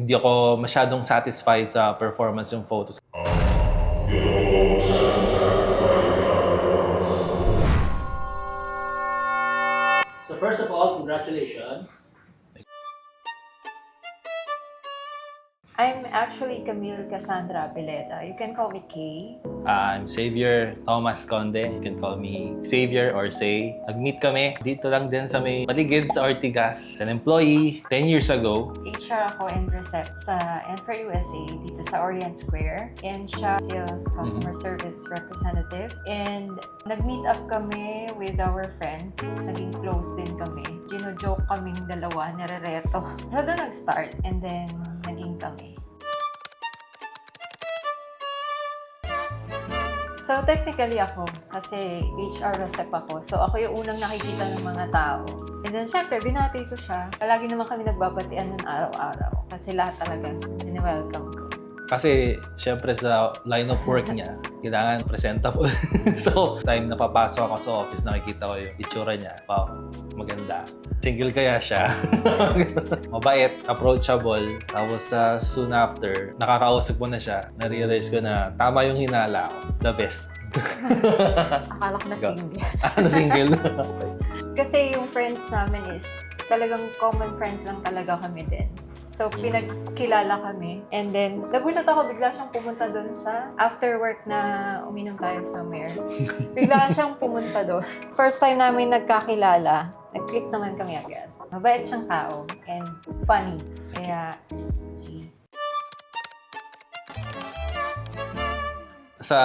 hindi ako masyadong satisfied sa performance yung photos. So first of all, congratulations. I'm actually Camille Cassandra Pileta. You can call me Kay. I'm Xavier Thomas Conde. You can call me Xavier or Say. Nag-meet kami dito lang din sa may paligid sa Ortigas. An employee 10 years ago. HR ako and Recep sa Enfer USA dito sa Orient Square. And siya sales customer service representative. And nag-meet up kami with our friends. Naging close din kami. Gino-joke kaming dalawa, nire-reto. So doon nag-start and then naging kami. So, technically ako, kasi HR Recep ako. So, ako yung unang nakikita ng mga tao. And then, syempre, binati ko siya. Palagi naman kami nagbabatian nun araw-araw. Kasi lahat talaga, welcome ko. Kasi, syempre sa line of work niya, kailangan presentable. So, time na papasok ako sa office, nakikita ko yung itsura niya. Wow, maganda. Single kaya siya. Mabait, approachable. Tapos soon after, nakakausap ko na siya. Na-realize ko na tama yung hinala ko. The best. Akala ko na single. Na single? Okay. Kasi yung friends namin is talagang common friends lang talaga kami din. So, pinagkilala kami. And then, nagulat ako, bigla siyang pumunta doon sa after work na uminom tayo somewhere. Bigla siyang pumunta doon. First time namin nagkakilala, nag-click naman kami agad. Mabait siyang tao and funny. Kaya, G. Sa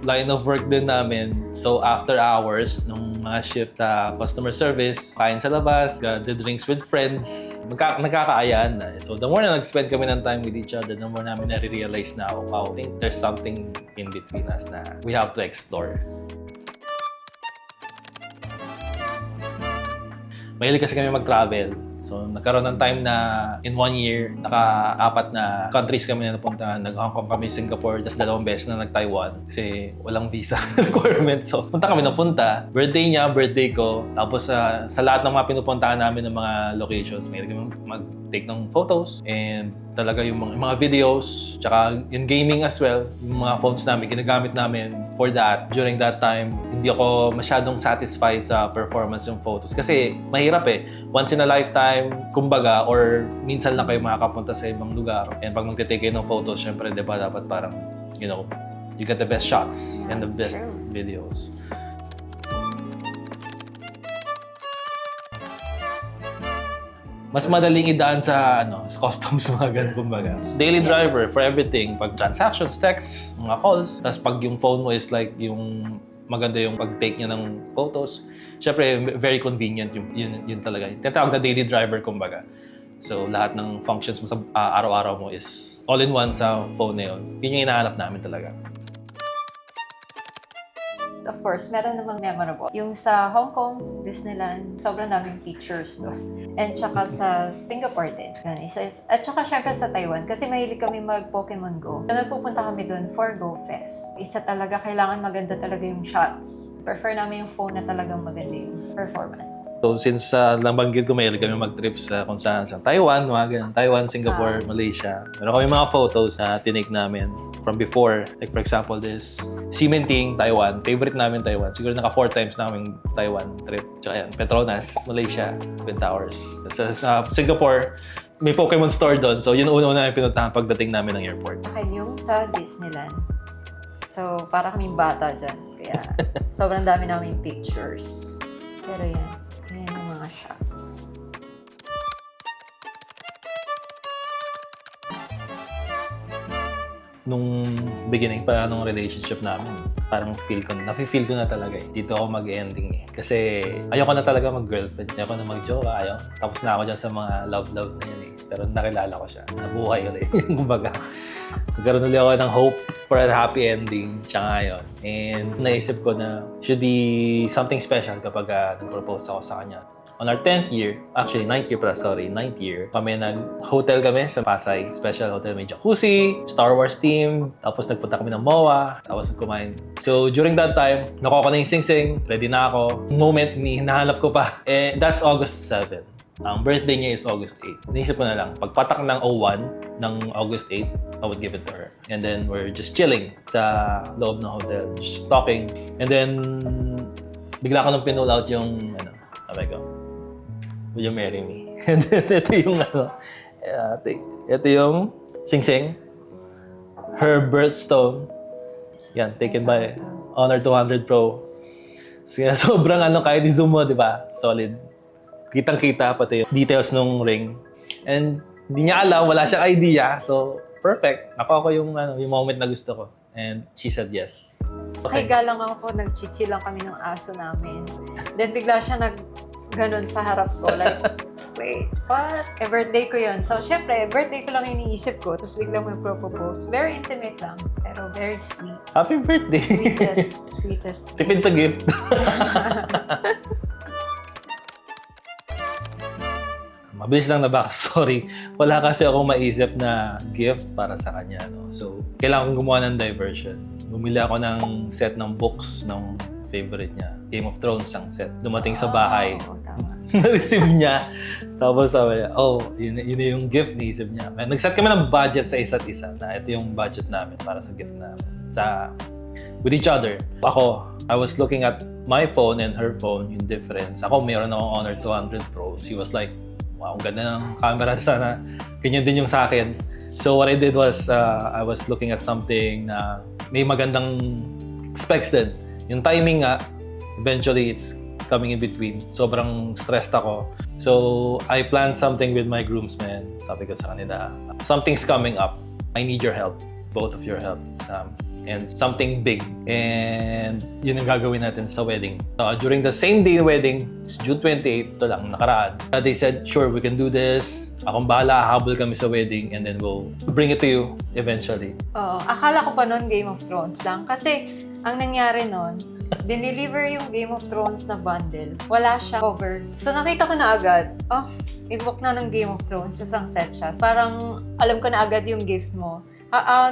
line of work din namin, so after hours, nung mga shift sa customer service, kain sa labas, the drinks with friends, nagkakaayaan na. So the more na nag-spend kami ng time with each other, the more namin na-realize na, wow, I think there's something in between us na we have to explore. Mahilig kasi kami mag-travel. So, nagkaroon ng time na in 1 year, naka-4 na countries kami na napunta. Nag-Hong Kong kami, Singapore, tapos 2 beses na nag-Taiwan. Kasi walang visa requirement. So, punta kami ng punta. Birthday niya, birthday ko. Tapos sa lahat ng mga pinupuntahan namin ng mga locations, may kami mag-take ng photos. And talaga yung mga videos, tsaka in gaming as well, yung mga phones namin, ginagamit namin for that. During that time, hindi ako masyadong satisfied sa performance yung photos. Kasi mahirap eh. Once in a lifetime, kumbaga, or minsan lang kayo makakapunta sa ibang lugar. And pag magtitake kayo ng photos, syempre, di ba, dapat parang, you know, you get the best shots and the best videos. Mas madaling idaan sa sa customs mga ganun kumbaga. Daily driver for everything. Pag transactions, texts, mga calls. Tapos pag yung phone mo is like yung maganda yung pag-take niya ng photos. Siyempre, very convenient yun talaga. Tinatawag na daily driver kumbaga. So lahat ng functions mo sa araw-araw mo is all-in-one sa phone na yun. Yun yung hinahanap namin talaga. Of course, meron namang memorable. Yung sa Hong Kong, Disneyland, sobrang daming pictures doon. And tsaka sa Singapore din. Yun, at tsaka syempre sa Taiwan, kasi mahilig kami mag-Pokemon Go. So, nagpupunta kami doon for Go Fest. Isa talaga, kailangan maganda talaga yung shots. Prefer namin yung phone na talagang maganda yung performance. So since nabanggit ko, mahilig kami mag-trip sa kung saan sa Taiwan, mga ganun. Taiwan, Singapore, Malaysia. Meron kami mga photos na tinake namin from before. Like for example, this Ximending, Taiwan. Favorite namin Taiwan. Siguro naka 4 times namin Taiwan trip. Tsaka yan, Petronas, Malaysia, Twin Towers. Sa Singapore, may Pokemon store doon. So yun una-una yung pinuntahan pagdating namin ng airport. Akin yung sa Disneyland. So, para kaming bata dyan. Kaya, sobrang dami namin pictures. Pero yan yung mga shots. Nung beginning pa nung relationship namin, parang nafe-feel ko na talaga eh. Dito ako mag-ending eh. Kasi ayoko na talaga mag-girlfriend. Ayoko na mag-jowa. Tapos na ako dyan sa mga love-love na yan eh. Pero nakilala ko siya. Nabuhay ulit. Kumbaga, nagkaroon ulit ako ng hope for a happy ending. Siya nga yun. And naisip ko na should be something special kapag nag-propose ako sa kanya. On our 10th year, actually 9th year, nag-hotel kami sa Pasay. Special hotel, may jacuzzi, Star Wars theme, tapos nagpunta kami ng MOA, tapos kumain. So during that time, nakuha ko na yung sing-sing, ready na ako. Moment, hinahanap ko pa. That's August 7. Ang birthday niya is August 8. Naisip ko na lang, pagpatak ng 01, ng August 8, I would give it to her. And then we're just chilling sa loob ng hotel, just talking. And then bigla ko nang pinull out yung sabi ko, "Will you marry me?" And then ito yung ito yung Sing-Sing. Her birthstone. Yan, taken by Honor 200 Pro. So, sobrang kahit i-zoom mo, di ba? Solid. Kitang-kita pati yung details nung ring. And hindi niya alam, wala siyang idea. So, perfect. Nakuha ko yung moment na gusto ko. And she said yes. Okay, galang ako, nag-chichi lang kami ng aso namin. Then bigla siya ganon sa harap ko. Like, wait, what? Birthday ko yun. So, syempre, birthday ko lang iniisip ko. Tapos biglang mag-propose. Very intimate lang. Pero very sweet. Happy birthday! Sweetest. Tipid sa gift. Mabilis lang na backstory. Wala kasi akong maisip na gift para sa kanya. No? So, kailangan kong gumawa ng diversion. Bumili ako ng set ng books ng favorite niya. Game of Thrones ang set. Dumating sa bahay. Tama. Na-receive niya. Tapos sabi niya, yun yung gift ni-isip niya. Nag-set kami ng budget sa isa't isa na ito yung budget namin para sa gift namin. With each other. Ako, I was looking at my phone and her phone, yung difference. Ako, mayroon akong Honor 200 Pro. She was like, wow, ang ganda ng camera, sana ganyan din yung sa akin. So what I did was, I was looking at something na may magandang specs din. Yung timing nga, eventually it's coming in between. Sobrang stressed ako. So I planned something with my groomsmen. Sabi ko sa kanila, something's coming up. I need your help. Both of your help. And something big. And yun ang gagawin natin sa wedding. During the same day wedding, it's June 28, ito lang, nakaraan. They said, sure, we can do this. Akong bahala, habol kami sa wedding and then we'll bring it to you eventually. Akala ko pa noon Game of Thrones lang. Kasi ang nangyari noon, dineliver yung Game of Thrones na bundle. Wala siyang cover. So nakita ko na agad, i-book na ng Game of Thrones, isang set siya. Parang alam ko na agad yung gift mo.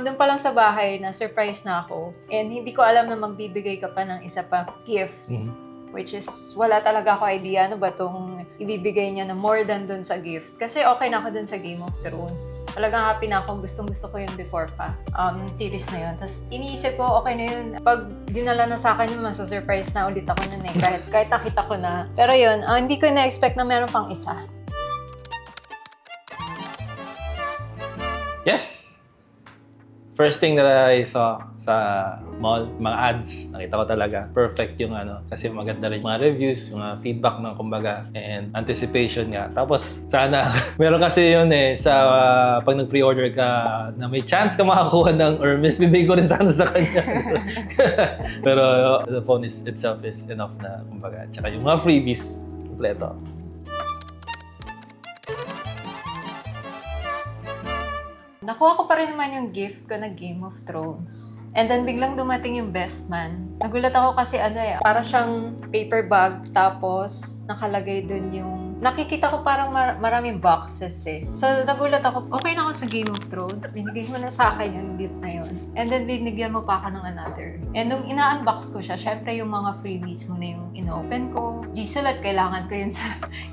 Doon pa lang sa bahay na surprise na ako. And hindi ko alam na magbibigay ka pa ng isa pa gift. Mm-hmm. Which is, wala talaga ako idea ano ba itong ibibigay niya na more than dun sa gift. Kasi okay na ako dun sa Game of Thrones. Talagang happy na ako. Gustong-gusto ko yun before pa. Ng series na yun. Tapos iniisip ko, okay na yun. Pag dinala na sa akin yun, masa-surprise na ulit ako nun eh. Kahit nakita ko na. Pero yun, hindi ko na-expect na meron pang isa. Yes! First thing that I saw sa mall, mga ads, nakita ko talaga. Perfect yung kasi maganda rin mga reviews, mga feedback ng kumbaga, and anticipation nga. Tapos, sana, meron kasi yun sa pag nag-pre-order ka na may chance ka makakuha ng Hermes, bibigay ko rin sana sa kanya. Pero the phone itself is enough na kumbaga. Tsaka yung mga freebies, kompleto. Nakuha ko pa rin naman yung gift ko na Game of Thrones. And then biglang dumating yung best man. Nagulat ako kasi para siyang paper bag tapos nakalagay dun yung... Nakikita ko parang maraming boxes eh. So nagulat ako, okay na ako sa Game of Thrones. Binigay mo na sa akin yung gift na yun. And then binigyan mo pa ako ng another. And nung ina-unbox ko siya, syempre yung mga freebies mo na yung in-open ko. Gisulat, kailangan ko yun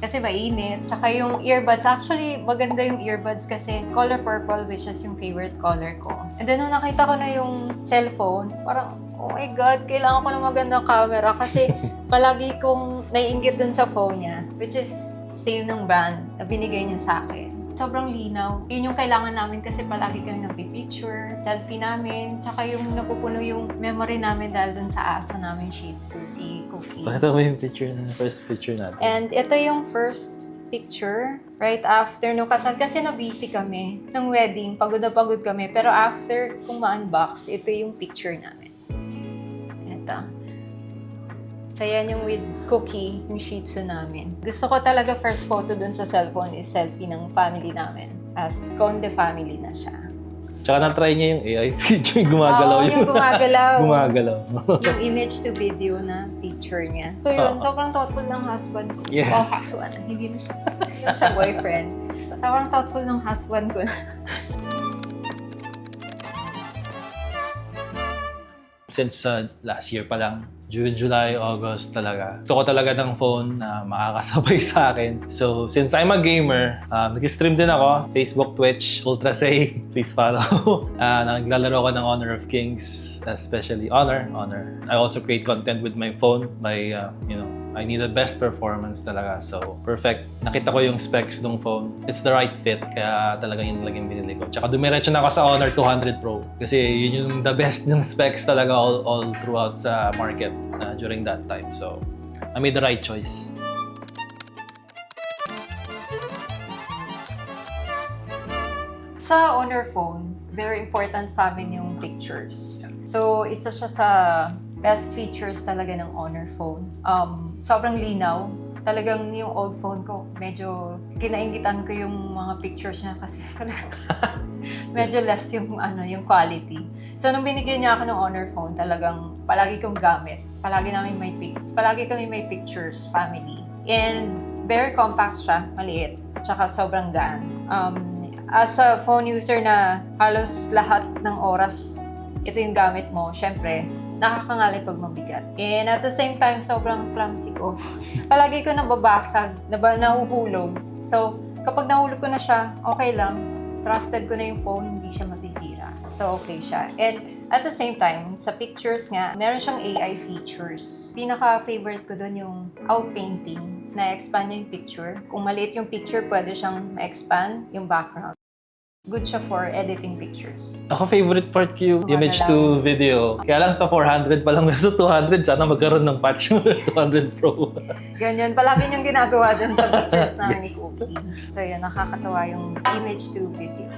kasi mainit. Tsaka yung earbuds, actually maganda yung earbuds kasi color purple which is yung favorite color ko. And then nung nakita ko na yung cellphone, parang oh my God, kailangan ko ng magandang camera kasi palagi kong naiinggit dun sa phone niya, which is same ng brand na binigay niya sa akin. Sobrang linaw. Yun yung kailangan namin kasi palagi kami nagpipicture, selfie namin, tsaka yung napupuno yung memory namin dahil dun sa asa namin Shih Tzu, si Cookie. Pakita mo yung first picture natin. And ito yung first picture right after nung kasal kasi na-busy kami ng wedding, pagod na pagod kami. Pero after kung ma-unbox, ito yung picture namin. Ito. So yan yung with Cookie, yung Shih Tzu namin. Gusto ko talaga first photo dun sa cellphone is selfie ng family namin. As Conde family na siya. Tsaka na-try niya yung AI feature, yung gumagalaw. Oo, yung gumagalaw. Gumagalaw. Yung image to video na picture niya. So yun, sobrang thoughtful ng husband ko. Yes. Oh, husband. Hindi na siya boyfriend. Sobrang thoughtful ng husband ko. since last year pa lang. June, July, August talaga. Gusto ko talaga ng phone na makakasabay sa akin. So, since I'm a gamer, nag-stream din ako. Facebook, Twitch, Ultrasay. Please follow. Naglalaro ko ng Honor of Kings, especially Honor. I also create content with my phone by, I need the best performance talaga. So, perfect. Nakita ko yung specs ng phone. It's the right fit. Kaya talaga yun talagang binili ko. Tsaka dumiretso na ako sa Honor 200 Pro. Kasi yun yung the best ng specs talaga all throughout sa market during that time. So, I made the right choice. Sa Honor phone, very important sa amin yung pictures. So, isa siya sa best features talaga ng Honor phone. Sobrang linaw. Talagang yung old phone ko, medyo kinaingitan ko yung mga pictures niya kasi medyo less yung quality. So, nung binigyan niya ako ng Honor phone, talagang palagi kong gamit. Palagi kami may pictures, family. And very compact siya, maliit. Tsaka sobrang gaan. As a phone user na halos lahat ng oras ito yung gamit mo, syempre, nakakangalay pag mabigat. And at the same time, sobrang clumsy ko. Palagi ko nababasag, nahuhulog. So, kapag nahulog ko na siya, okay lang. Trusted ko na yung phone, hindi siya masisira. So, okay siya. And at the same time, sa pictures nga, meron siyang AI features. Pinaka-favorite ko doon yung outpainting, na-expand niya yung picture. Kung maliit yung picture, pwede siyang ma-expand yung background. Good siya for editing pictures. Ako favorite part ko yung image to video. Kaya lang sa 400 pa lang sa 200, sana magkaroon ng patch 200 Pro. Ganyan, palagi niyang ginagawa dun sa pictures namin ni Cookie. So yun, nakakatawa yung image to video.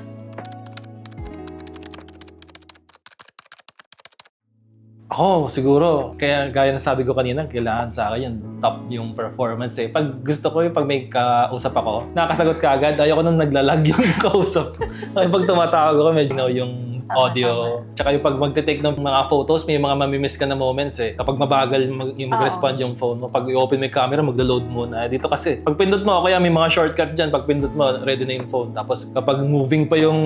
Ako, siguro. Kaya gaya ng sabi ko kanina, kailangan sa akin yung top yung performance eh. Pag gusto ko yung pag may kausap ako, nakakasagot ka agad. Ayoko nung naglalag yung kausap. Kaya pag tumatawag ako, medyo yung audio. Tsaka yung pag magte-take ng mga photos, may mga mamimiss ka na moments eh. Kapag mabagal yung mag-respond yung phone mo, pag i-open mo yung camera, maglo-load muna. Dito kasi, pag pindot mo, kaya may mga shortcuts dyan, pag pindot mo, ready na yung phone. Tapos kapag moving pa yung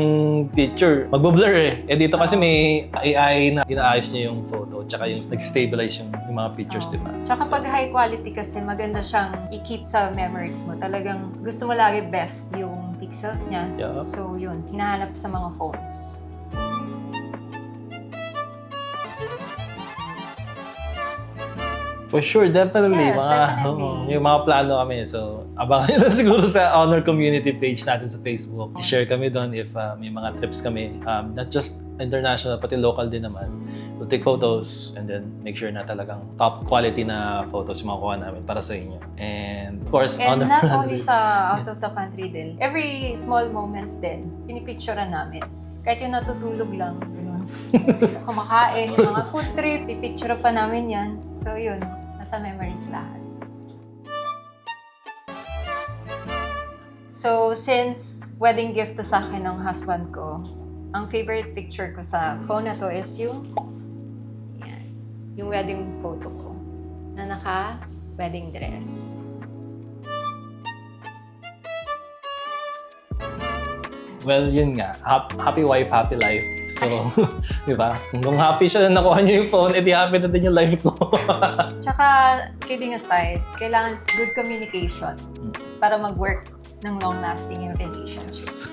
picture, magbo-blur eh. Dito kasi may AI na inaayos niya yung photo. Tsaka yung nag-stabilize yung mga pictures, di ba? Tsaka pag high quality kasi, maganda siyang i-keep sa memories mo. Talagang gusto mo lagi best yung pixels niya. Yeah. So yun, hinahanap sa mga phones. For sure, definitely. Yes, definitely. Yung mga plano kami. So, abangan nyo lang siguro sa Honor community page natin sa Facebook. I-share kami doon if may mga trips kami. Not just international, pati local din naman. We'll take photos and then make sure na talagang top quality na photos yung makuha namin para sa inyo. And of course, And Honor not friendly. only sa out of the country din. Every small moments din, pinipicturean namin. Kahit yung natutulog lang, gano'n. Kumakain, yung mga food trip, pipicture pa namin yan. So yun, nasa memories lahat. So since wedding gift to sa akin ng husband ko, ang favorite picture ko sa phone na to is yung wedding photo ko na naka-wedding dress. Well, yun nga. Happy wife, happy life. So, di ba? Kung happy siya na nakuha niyo yung phone, edi happy na din yung life ko. Tsaka, kidding aside, kailangan good communication para mag-work ng long-lasting yung relations.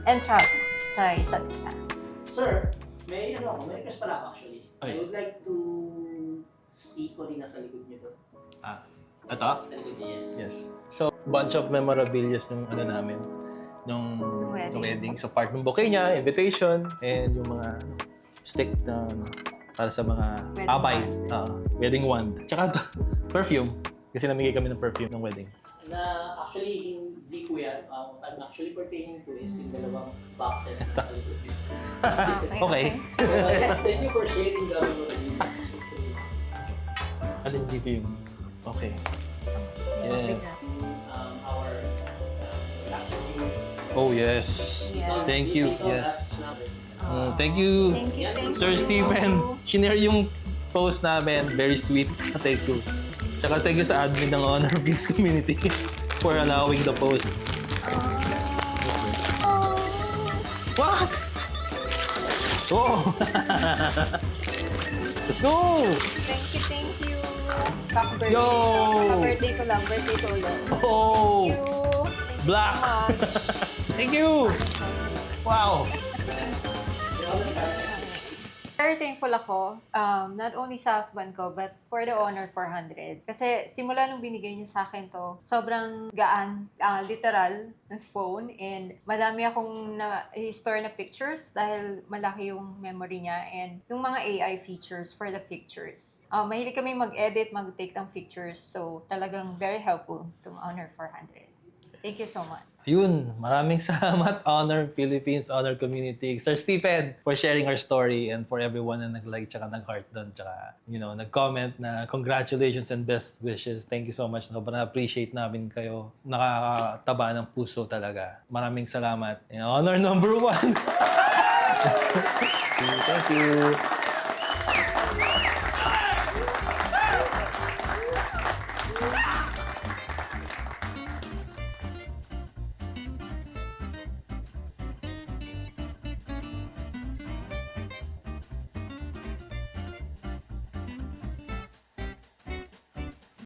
And trust sa isa't isa. Sir, may request pala actually. Ay. I would like to see kung ano nasa likod niyo to. Ito? Sa likod niyo, yes. Yes. So, bunch of memorabilia nung namin. Nung Wedding. sa wedding. So, part ng bouquet niya, invitation, and yung mga stick na para sa mga Wedding abay. wand. Wedding wand. Tsaka perfume. Kasi namigay kami ng perfume ng wedding. Na actually, hindi ko yan. What I'm actually pertaining to is yung dalawang boxes na sa likod niyo. Okay. Yes, thank you for sharing the memorabilia. Alin dito yung... Okay. Yes. Our reaction video. Oh, yes. Yeah. Thank you. Yes. Thank you. Thank you. Sir Stephen, shinare yung post namin. Very sweet. Thank you. Tsaka thank you sa admin ng Honor Kids Community for allowing the post. What? Oh! Let's go! Thank you. Birthday. Yo! Birthday ko lang. Birthday ko ulit. Oh! Thank you. Black! Thank you Thank you! so much. Wow! Very thankful ako, not only sa husband ko, but for the Honor 400. Kasi simula nung binigay niya sa akin to, sobrang gaan, literal, ng phone. And madami akong store na pictures dahil malaki yung memory niya. And yung mga AI features for the pictures. Mahilig kami mag-edit, mag-take ng pictures. So talagang very helpful itong Honor 400. Thank you so much. Yun, maraming salamat, Honor Philippines, Honor Community, Sir Stephen, for sharing our story and for everyone na nag-like tsaka nag-heart doon tsaka, nag-comment na congratulations and best wishes. Thank you so much. Sobrang appreciate namin kayo. Nakakataba ng puso talaga. Maraming salamat. And honor number 1. Thank you.